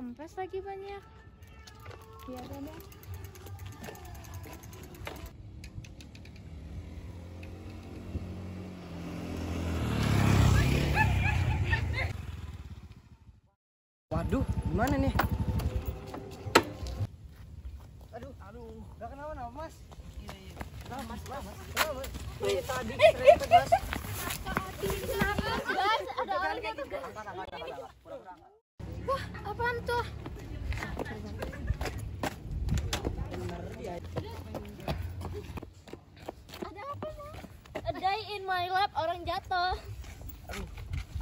kempes lagi banyak. Biar ada. Waduh, gimana nih? Aduh, gak kenapa-napa mas? Iya. Nah, mas. Ini tadi serempet mas. Kenapa? Mas, ada orang jatuh. Wah, apaan tuh? Ada apa mas? A day in my lab, orang jatuh.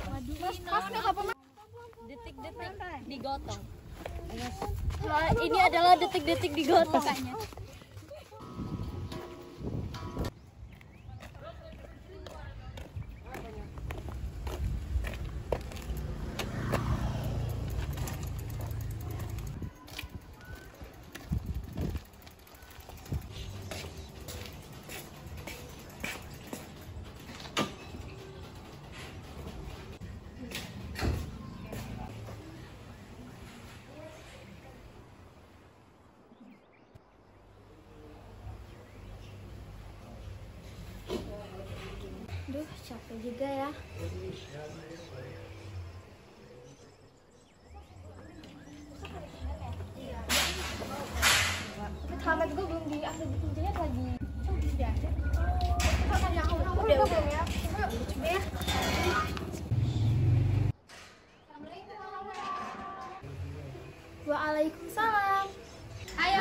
Waduh, mas nggak apa-apa mas? Detik-detik digotong. Ini adalah detik-detik digotong. Duh, capek juga ya. Kamar gue belum diambil kuncinya lagi. Oh, udah ada. Udah ya. Coba ya. Waalaikumsalam. Ayo.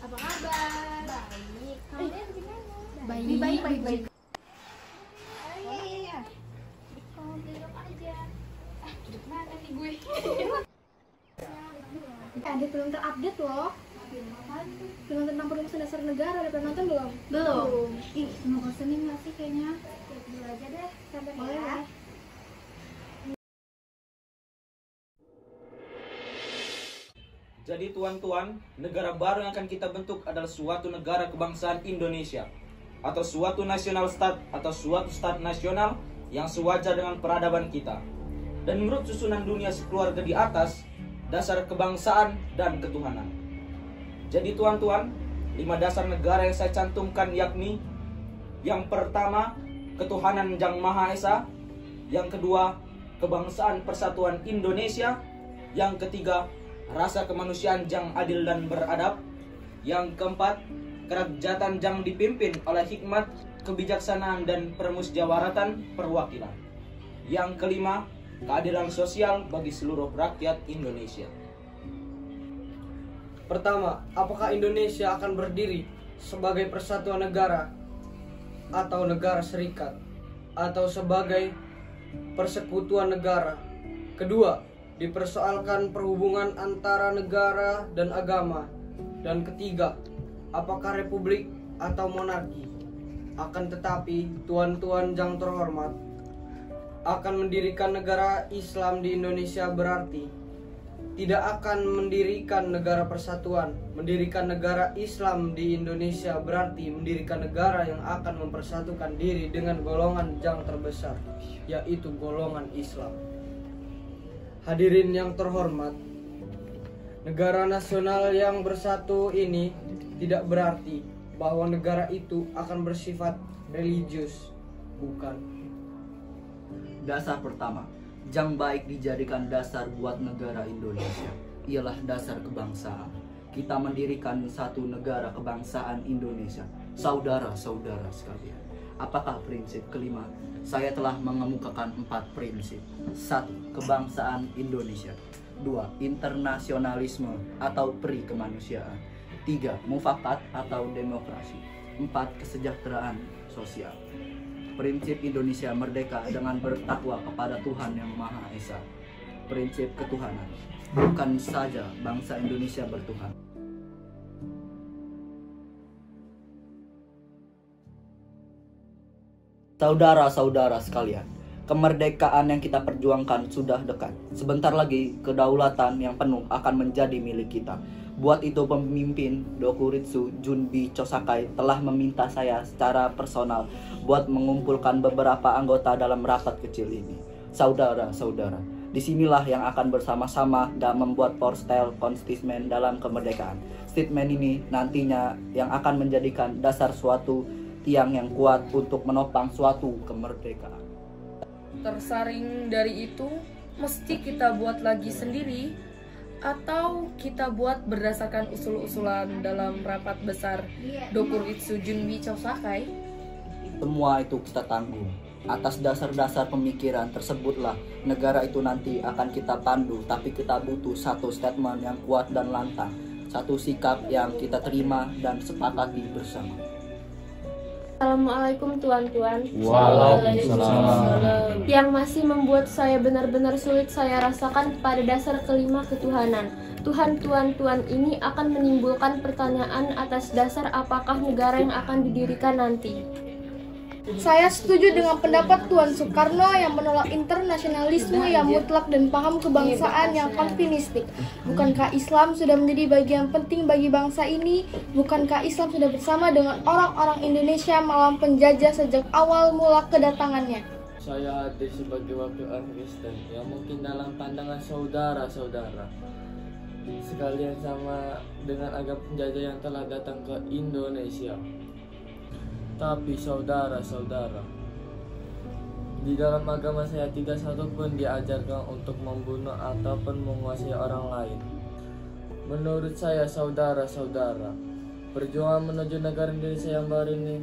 Apa kabar? Baik. Kalian gimana? Baik. Iya. Duduk aja. Duduk mana nih gue? Ada film terupdate loh. Film tentang perumusan dasar negara. Udah pernah nonton belum? Belum. Ih, mau bosenin nggak sih kayaknya? Ya, dulu aja deh. Sampai ya. Jadi tuan-tuan, negara baru yang akan kita bentuk adalah suatu negara kebangsaan Indonesia, atau suatu national state, atau suatu state nasional yang sewajar dengan peradaban kita. Dan menurut susunan dunia sekeluarga di atas, dasar kebangsaan dan ketuhanan. Jadi tuan-tuan, 5 dasar negara yang saya cantumkan yakni: yang pertama, ketuhanan Yang Maha Esa; yang kedua, kebangsaan persatuan Indonesia; yang ketiga, rasa kemanusiaan yang adil dan beradab; yang keempat, kerakyatan yang dipimpin oleh hikmat, kebijaksanaan, dan permusyawaratan perwakilan; yang kelima, keadilan sosial bagi seluruh rakyat Indonesia. Pertama, apakah Indonesia akan berdiri sebagai persatuan negara atau negara serikat atau sebagai persekutuan negara? Kedua, dipersoalkan perhubungan antara negara dan agama. Dan ketiga, apakah republik atau monarki? Akan tetapi, tuan-tuan yang terhormat, akan mendirikan negara Islam di Indonesia berarti tidak akan mendirikan negara persatuan. Mendirikan negara Islam di Indonesia berarti mendirikan negara yang akan mempersatukan diri dengan golongan yang terbesar, yaitu golongan Islam. Hadirin yang terhormat, negara nasional yang bersatu ini tidak berarti bahwa negara itu akan bersifat religius, bukan. Dasar pertama, yang baik dijadikan dasar buat negara Indonesia ialah dasar kebangsaan. Kita mendirikan satu negara kebangsaan Indonesia. Saudara-saudara sekalian, apakah prinsip kelima? Saya telah mengemukakan 4 prinsip. 1. Kebangsaan Indonesia. 2. Internasionalisme atau peri kemanusiaan. 3. Mufakat atau demokrasi. 4. Kesejahteraan sosial. Prinsip Indonesia merdeka dengan bertakwa kepada Tuhan Yang Maha Esa. Prinsip ketuhanan. Bukan saja bangsa Indonesia bertuhan. Saudara-saudara sekalian, kemerdekaan yang kita perjuangkan sudah dekat. Sebentar lagi kedaulatan yang penuh akan menjadi milik kita. Buat itu pemimpin Dokuritsu Junbi Chosakai telah meminta saya secara personal buat mengumpulkan beberapa anggota dalam rapat kecil ini. Saudara-saudara, Disinilah yang akan bersama-sama dan membuat Porstel Konstitumen dalam kemerdekaan. Statement ini nantinya yang akan menjadikan dasar suatu tiang yang kuat untuk menopang suatu kemerdekaan. Tersaring dari itu, mesti kita buat lagi sendiri atau kita buat berdasarkan usul-usulan dalam rapat besar Dokuritsu Junbi Chosakai? Semua itu kita tanggung. Atas dasar-dasar pemikiran tersebutlah negara itu nanti akan kita pandu, tapi kita butuh satu statement yang kuat dan lantang, satu sikap yang kita terima dan sepakati bersama. Assalamualaikum tuan-tuan. Waalaikumsalam. Yang masih membuat saya benar-benar sulit saya rasakan pada dasar kelima ketuhanan. Tuhan tuan-tuan ini akan menimbulkan pertanyaan atas dasar apakah negara yang akan didirikan nanti. Saya setuju dengan pendapat Tuan Soekarno yang menolak internasionalisme yang mutlak dan paham kebangsaan yang konfinistik. Bukankah Islam sudah menjadi bagian penting bagi bangsa ini? Bukankah Islam sudah bersama dengan orang-orang Indonesia melawan penjajah sejak awal mula kedatangannya? Saya hadir sebagai wakil orang Kristen yang mungkin dalam pandangan saudara-saudara sekalian sama dengan agama penjajah yang telah datang ke Indonesia. Tapi saudara-saudara, di dalam agama saya tidak satu pun diajarkan untuk membunuh ataupun menguasai orang lain. Menurut saya saudara-saudara, perjuangan menuju negara Indonesia yang baru ini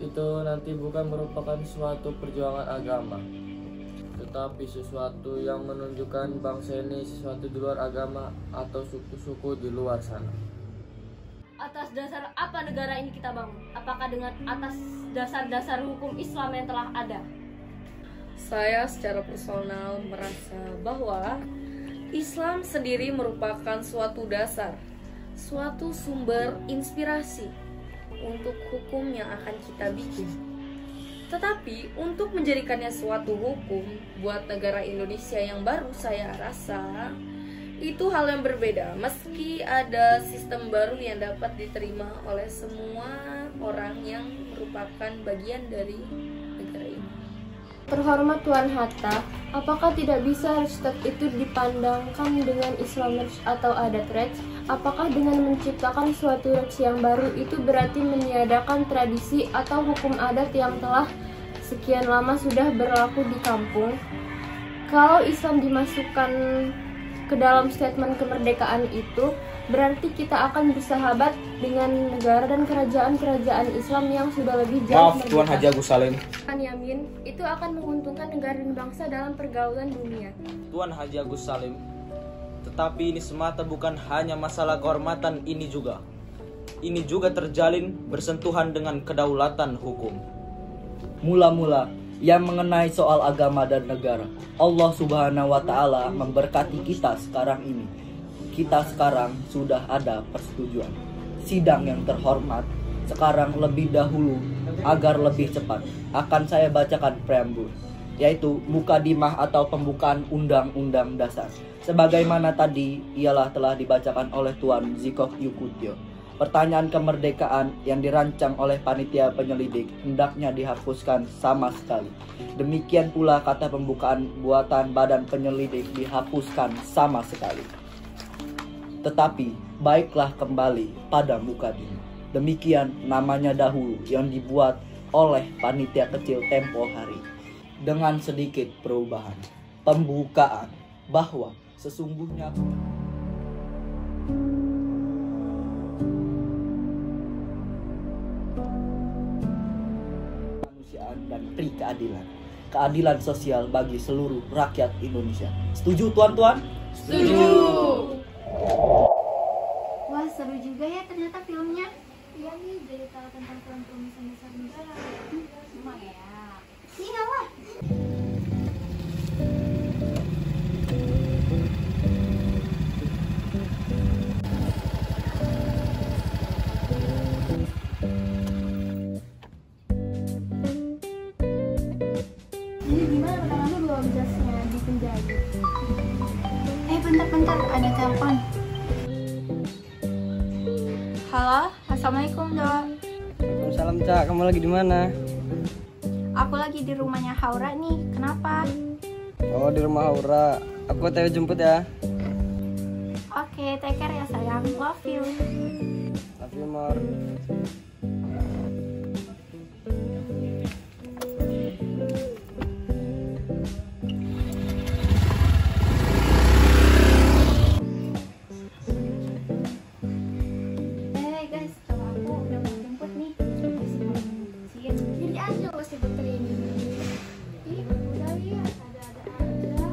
itu nanti bukan merupakan suatu perjuangan agama, tetapi sesuatu yang menunjukkan bangsa ini sesuatu di luar agama atau suku-suku di luar sana. Atas dasar apa negara ini kita bangun? Apakah dengan atas dasar-dasar hukum Islam yang telah ada? Saya secara personal merasa bahwa Islam sendiri merupakan suatu dasar, suatu sumber inspirasi untuk hukum yang akan kita bikin. Tetapi untuk menjadikannya suatu hukum buat negara Indonesia yang baru, saya rasa itu hal yang berbeda. Meski ada sistem baru yang dapat diterima oleh semua orang yang merupakan bagian dari negara ini. Terhormat Tuan Hatta, apakah tidak bisa Reichstag itu dipandangkan dengan Islam Reich atau adat Reich? Apakah dengan menciptakan suatu Reich yang baru itu berarti meniadakan tradisi atau hukum adat yang telah sekian lama sudah berlaku di kampung? Kalau Islam dimasukkan ke dalam statement kemerdekaan itu, berarti kita akan bersahabat dengan negara dan kerajaan-kerajaan Islam yang sudah lebih jauh. Maaf Tuan Haji Agus Salim. Yamin, itu akan menguntungkan negara dan bangsa dalam pergaulan dunia. Tuan Haji Agus Salim, tetapi ini semata bukan hanya masalah kehormatan ini juga. Ini juga terjalin bersentuhan dengan kedaulatan hukum. Mula-mula yang mengenai soal agama dan negara, Allah Subhanahu wa Ta'ala memberkati kita sekarang ini. Kita sekarang sudah ada persetujuan. Sidang yang terhormat, sekarang lebih dahulu agar lebih cepat akan saya bacakan preambul, yaitu mukadimah atau pembukaan Undang-Undang Dasar. Sebagaimana tadi ialah telah dibacakan oleh Tuan Zikok Yukutyo. Pertanyaan kemerdekaan yang dirancang oleh panitia penyelidik hendaknya dihapuskan sama sekali. Demikian pula kata pembukaan buatan badan penyelidik dihapuskan sama sekali. Tetapi baiklah kembali pada mukadimah. Demikian namanya dahulu yang dibuat oleh panitia kecil tempo hari. Dengan sedikit perubahan. Pembukaan bahwa sesungguhnya dan pri keadilan. Keadilan sosial bagi seluruh rakyat Indonesia. Setuju tuan-tuan? Setuju. Wah, seru juga ya ternyata filmnya. Iya nih, jadi tahu tentang peran-peran besar negara. Emang ya. Iya lah. Ini gimana penangannya belum jasnya di penjara? Bentar, ada telepon. Halo, assalamualaikum dok. Waalaikumsalam Cak, kamu lagi di mana? Aku lagi di rumahnya Haura nih. Kenapa? Oh, di rumah Aura. Aku TW jemput ya. Oke, take care ya sayang. Love you. Love you more. Guys, kalau aku udah mau jemput nih. Jadi aja lo sibuk training. Ih, udah ya, ada-ada aja.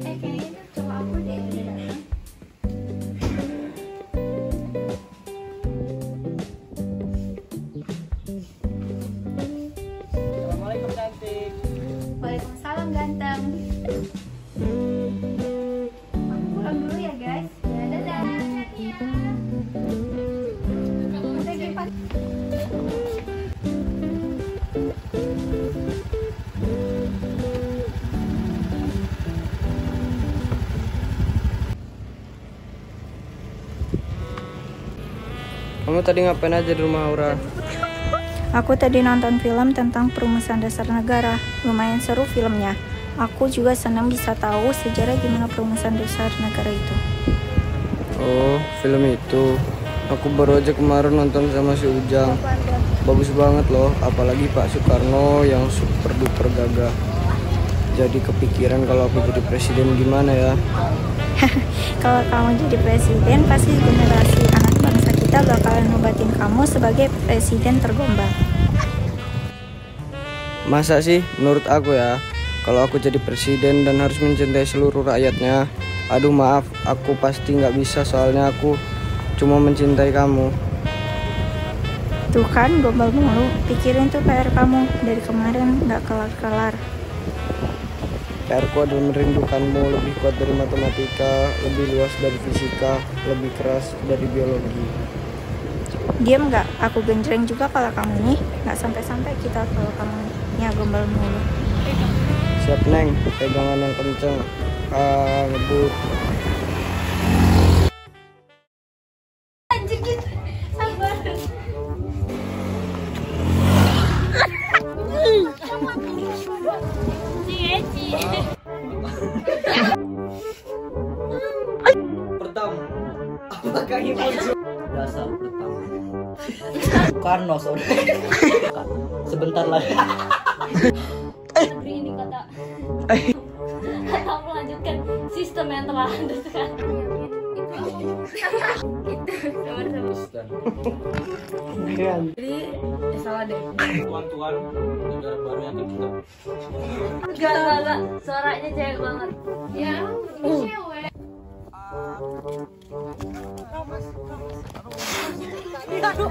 Kayaknya itu cowok aku deh udah datang. Assalamualaikum cantik. Waalaikumsalam ganteng. Aku pulang dulu ya guys. Dadah. Hati-hati ya. Kamu tadi ngapain aja di rumah Aura? Aku tadi nonton film tentang perumusan dasar negara. Lumayan seru filmnya. Aku juga senang bisa tahu sejarah gimana perumusan dasar negara itu. Oh, film itu. Aku baru aja kemarin nonton sama si Ujang. Bagus banget loh, apalagi Pak Soekarno yang super duper gagah. Jadi kepikiran kalau aku jadi presiden gimana ya? Kalau kamu jadi presiden, pasti generasi anak bangsa kita bakalan ngobatin kamu sebagai presiden tergombal. Masa sih? Menurut aku ya, kalau aku jadi presiden dan harus mencintai seluruh rakyatnya, aduh maaf, aku pasti nggak bisa soalnya aku cuma mencintai kamu. Tuh kan, gombal mulu. Pikirin tuh PR kamu dari kemarin nggak kelar-kelar. PR-ku adalah merindukanmu, lebih kuat dari matematika, lebih luas dari fisika, lebih keras dari biologi. Diam nggak? Aku genjreng juga kalau kamu nih. Nggak sampai-sampai kita kalau kamu nya gombal mulu. Siap Neng, pegangan yang kenceng. Ngebut. Pertama, apakah ini Dasar pertama. Soekarno, saudara. Sebentar lagi. Negeri ini kata melanjutkan sistem yang telah ada sekarang. Jadi salah deh. tuan-tuan negara baru yang akan kita Enggak. Suaranya cewek banget. Ya, ini cewek. Aduh.